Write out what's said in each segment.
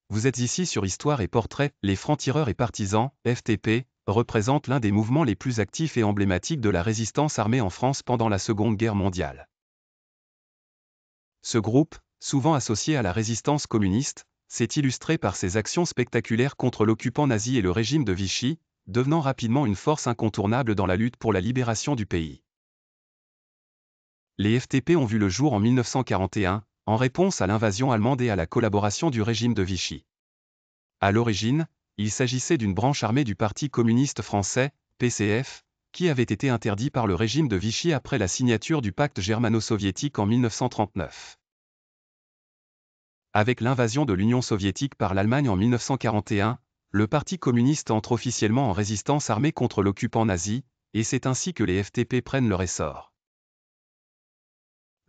vous êtes ici sur Histoire et Portrait. Les francs-tireurs et partisans, FTP, représentent l'un des mouvements les plus actifs et emblématiques de la résistance armée en France pendant la Seconde Guerre mondiale. Ce groupe, souvent associé à la résistance communiste, s'est illustré par ses actions spectaculaires contre l'occupant nazi et le régime de Vichy, devenant rapidement une force incontournable dans la lutte pour la libération du pays. Les FTP ont vu le jour en 1941, en réponse à l'invasion allemande et à la collaboration du régime de Vichy. À l'origine, il s'agissait d'une branche armée du Parti communiste français, PCF, qui avait été interdit par le régime de Vichy après la signature du pacte germano-soviétique en 1939. Avec l'invasion de l'Union soviétique par l'Allemagne en 1941, le Parti communiste entre officiellement en résistance armée contre l'occupant nazi, et c'est ainsi que les FTP prennent leur essor.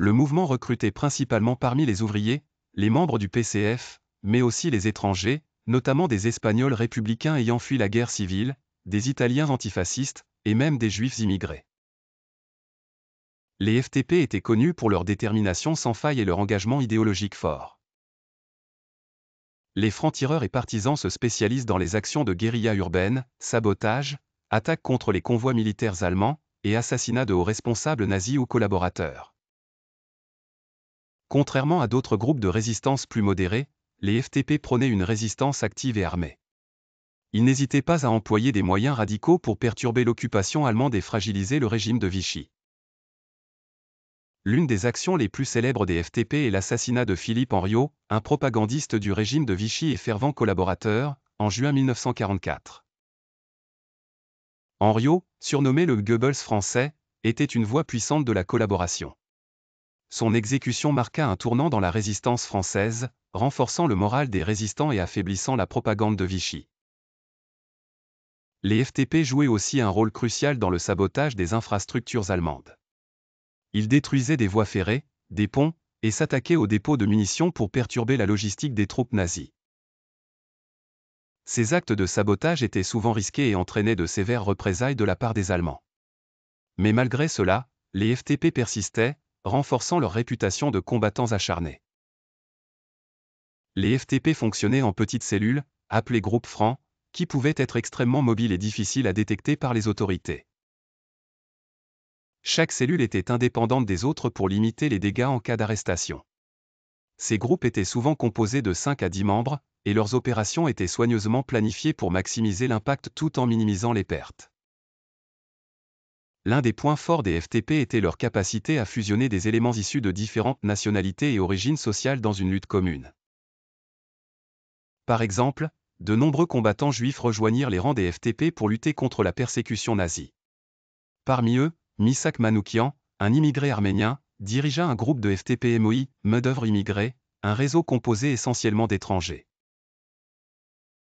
Le mouvement recrutait principalement parmi les ouvriers, les membres du PCF, mais aussi les étrangers, notamment des Espagnols républicains ayant fui la guerre civile, des Italiens antifascistes, et même des Juifs immigrés. Les FTP étaient connus pour leur détermination sans faille et leur engagement idéologique fort. Les francs-tireurs et partisans se spécialisent dans les actions de guérilla urbaine, sabotage, attaques contre les convois militaires allemands, et assassinats de hauts responsables nazis ou collaborateurs. Contrairement à d'autres groupes de résistance plus modérés, les FTP prônaient une résistance active et armée. Ils n'hésitaient pas à employer des moyens radicaux pour perturber l'occupation allemande et fragiliser le régime de Vichy. L'une des actions les plus célèbres des FTP est l'assassinat de Philippe Henriot, un propagandiste du régime de Vichy et fervent collaborateur, en juin 1944. Henriot, surnommé le Goebbels français, était une voix puissante de la collaboration. Son exécution marqua un tournant dans la résistance française, renforçant le moral des résistants et affaiblissant la propagande de Vichy. Les FTP jouaient aussi un rôle crucial dans le sabotage des infrastructures allemandes. Ils détruisaient des voies ferrées, des ponts, et s'attaquaient aux dépôts de munitions pour perturber la logistique des troupes nazies. Ces actes de sabotage étaient souvent risqués et entraînaient de sévères représailles de la part des Allemands. Mais malgré cela, les FTP persistaient, renforçant leur réputation de combattants acharnés. Les FTP fonctionnaient en petites cellules, appelées groupes francs, qui pouvaient être extrêmement mobiles et difficiles à détecter par les autorités. Chaque cellule était indépendante des autres pour limiter les dégâts en cas d'arrestation. Ces groupes étaient souvent composés de 5 à 10 membres, et leurs opérations étaient soigneusement planifiées pour maximiser l'impact tout en minimisant les pertes. L'un des points forts des FTP était leur capacité à fusionner des éléments issus de différentes nationalités et origines sociales dans une lutte commune. Par exemple, de nombreux combattants juifs rejoignirent les rangs des FTP pour lutter contre la persécution nazie. Parmi eux, Misak Manoukian, un immigré arménien, dirigea un groupe de FTP-MOI, main-d'œuvre immigrée, un réseau composé essentiellement d'étrangers.